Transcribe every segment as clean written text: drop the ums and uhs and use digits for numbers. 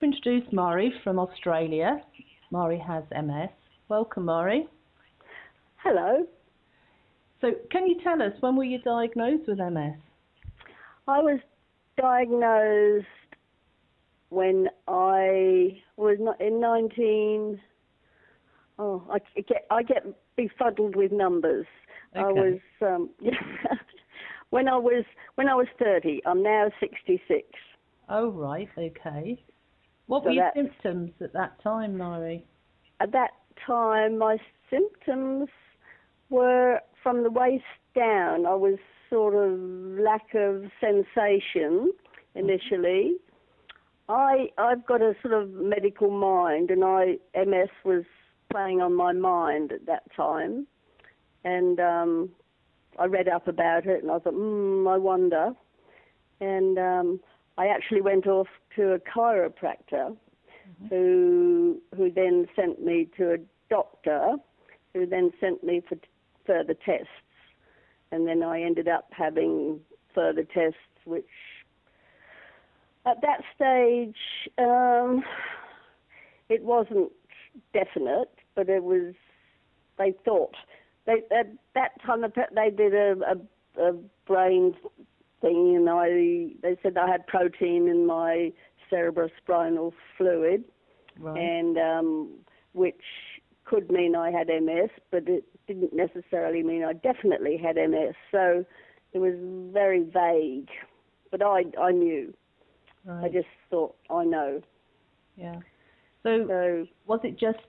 Introduce Mari from Australia. Mari has MS. Welcome, Mari. Hello. So, can you tell us, when were you diagnosed with MS? I was diagnosed when I was in 19. Oh, I get befuddled with numbers. Okay. I was when I was 30. I'm now 66. Oh, right. Okay. What So were your symptoms at that time, Mari? At that time, my symptoms were from the waist down. I was sort of lack of sensation initially. I've got a sort of medical mind, and MS was playing on my mind at that time. And I read up about it, and I thought, I wonder. And I actually went off to a chiropractor, who then sent me to a doctor, who then sent me for further tests. And then I ended up having further tests, which at that stage, it wasn't definite, but it was, they thought, at that time they did a brain thing, and they said I had protein in my cerebrospinal fluid, Right. and which could mean I had MS, but it didn't necessarily mean I definitely had MS. So it was very vague, but I knew. Right. I just thought, I know. Yeah. So was it just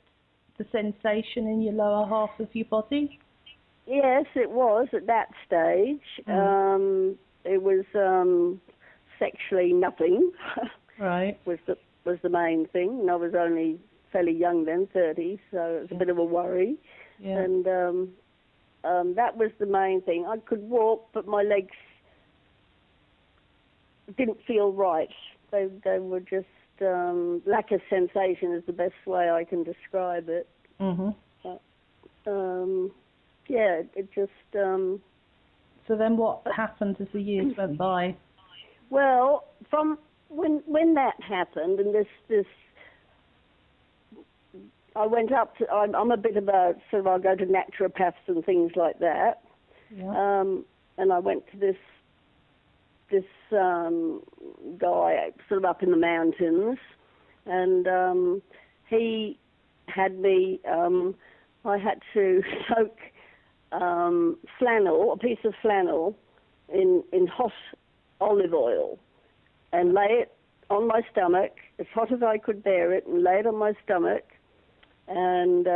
the sensation in your lower half of your body? Yes, it was at that stage. It was sexually nothing. Right. was the main thing, and I was only fairly young then, 30, so it was a bit of a worry. Yeah. And that was the main thing. I could walk, but my legs didn't feel right. They were just lack of sensation is the best way I can describe it. Yeah, it just. So then, what happened as the years went by? Well, from when that happened, and this. I went up to. I'm a bit of a sort of. I go to naturopaths and things like that. Yeah. And I went to this guy sort of up in the mountains, and he had me. I had to soak flannel, a piece of flannel, in hot olive oil, and lay it on my stomach as hot as I could bear it, and lay it on my stomach, and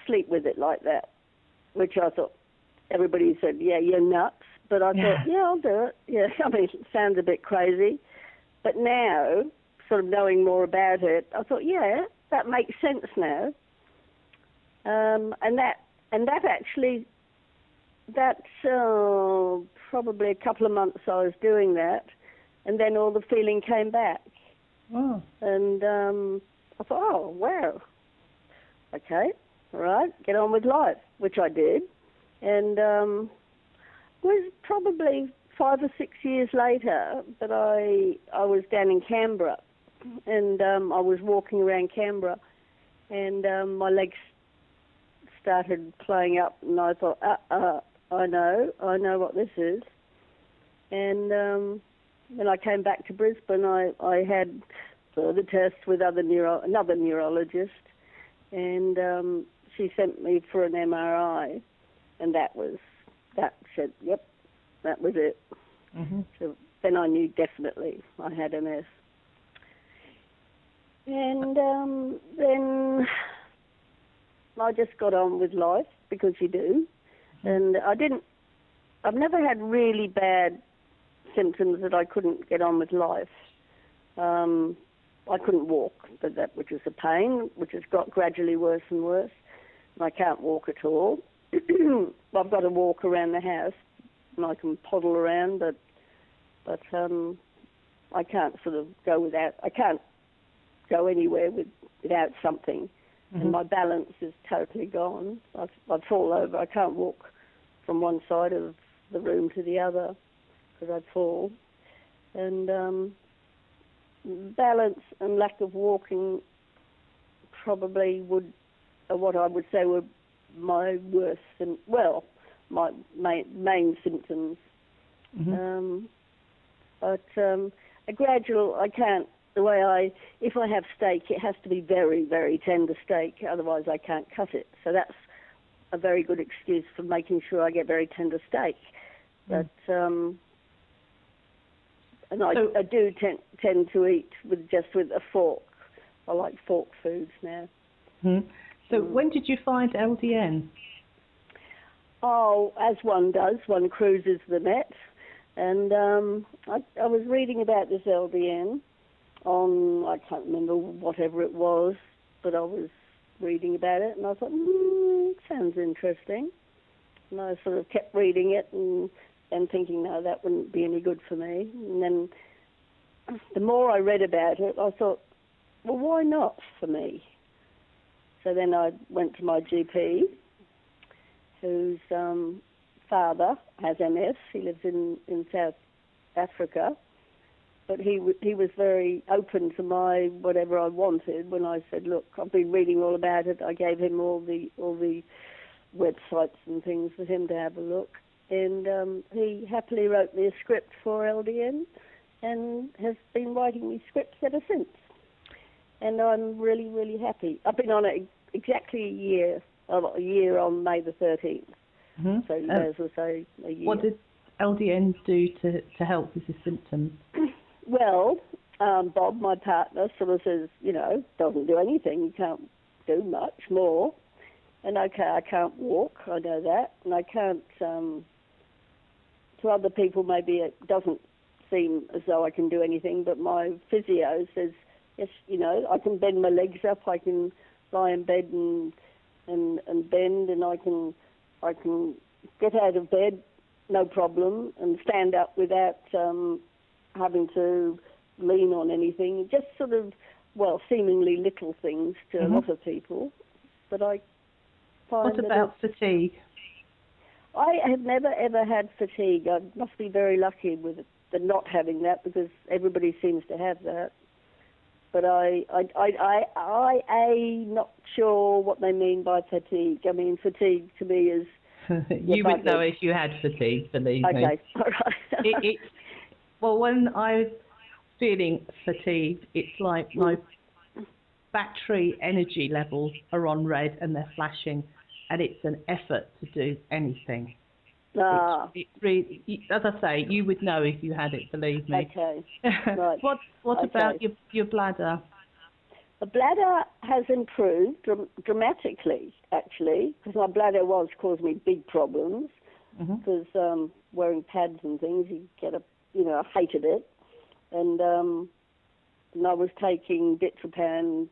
sleep with it like that. Which I thought, everybody said, yeah, you're nuts. But I thought, yeah, I'll do it. Yeah, I mean, it sounds a bit crazy. But now, sort of knowing more about it, I thought, yeah, that makes sense now. And that actually, that's probably a couple of months I was doing that, and then all the feeling came back. Oh. And I thought, oh, wow. Okay, all right, get on with life, which I did. And it was probably 5 or 6 years later that I was down in Canberra, and I was walking around Canberra, and my legs started playing up, and I thought, I know what this is. And when I came back to Brisbane, I had further tests with another neurologist, and she sent me for an MRI, and that said, yep, that was it. So then I knew definitely I had MS. And then I just got on with life, because you do. And I've never had really bad symptoms that I couldn't get on with life. I couldn't walk, which was a pain, which has got gradually worse and worse. And I can't walk at all. I've got to walk around the house, and I can poddle around, but I can't sort of I can't go anywhere without something. And my balance is totally gone. I'd fall over. I can't walk from one side of the room to the other, because I'd fall. And balance and lack of walking probably what I would say were my worst, my main symptoms. Mm-hmm. But a gradual, if I have steak, it has to be very, very tender steak, otherwise I can't cut it. So that's a very good excuse for making sure I get very tender steak. But and I do tend to eat with a fork. I like fork foods now. Mm-hmm. So when did you find LDN? Oh, as one does, one cruises the net. And I was reading about this LDN on, I can't remember whatever it was, but I was reading about it, and I thought, it sounds interesting. And I sort of kept reading it and thinking, no, that wouldn't be any good for me. And then the more I read about it, I thought, well, why not for me? So then I went to my GP, whose father has MS. He lives in South Africa. But he was very open to my whatever I wanted. When I said, look, I've been reading all about it, I gave him all the websites and things for him to have a look. And he happily wrote me a script for LDN and has been writing me scripts ever since. And I'm really, really happy. I've been on it exactly a year on May the 13th. Mm-hmm. So you may as well say a year. What did LDN do to help with the symptoms? Well, Bob, my partner, sort of says, doesn't do anything. You can't do much more. And okay, I can't walk, I know that. And I can't, to other people maybe it doesn't seem as though I can do anything, but my physio says, yes, I can bend my legs up, I can lie in bed and bend, and I can get out of bed, no problem, and stand up without having to lean on anything. Just sort of, seemingly little things to a lot of people. But I find What about fatigue? I have never ever had fatigue. I must be very lucky with the not having that, because everybody seems to have that. But I'm not sure what they mean by fatigue. I mean, fatigue to me is... You would know if you had fatigue, believe me. Okay, all right. Well, when I'm feeling fatigued, it's like my battery energy levels are on red and they're flashing, and it's an effort to do anything. It really, as I say, you would know if you had it, believe me. Okay. Right. What about your bladder? The bladder has improved dramatically, actually, because my bladder caused me big problems. Because wearing pads and things, you get I hated it, and I was taking Ditropan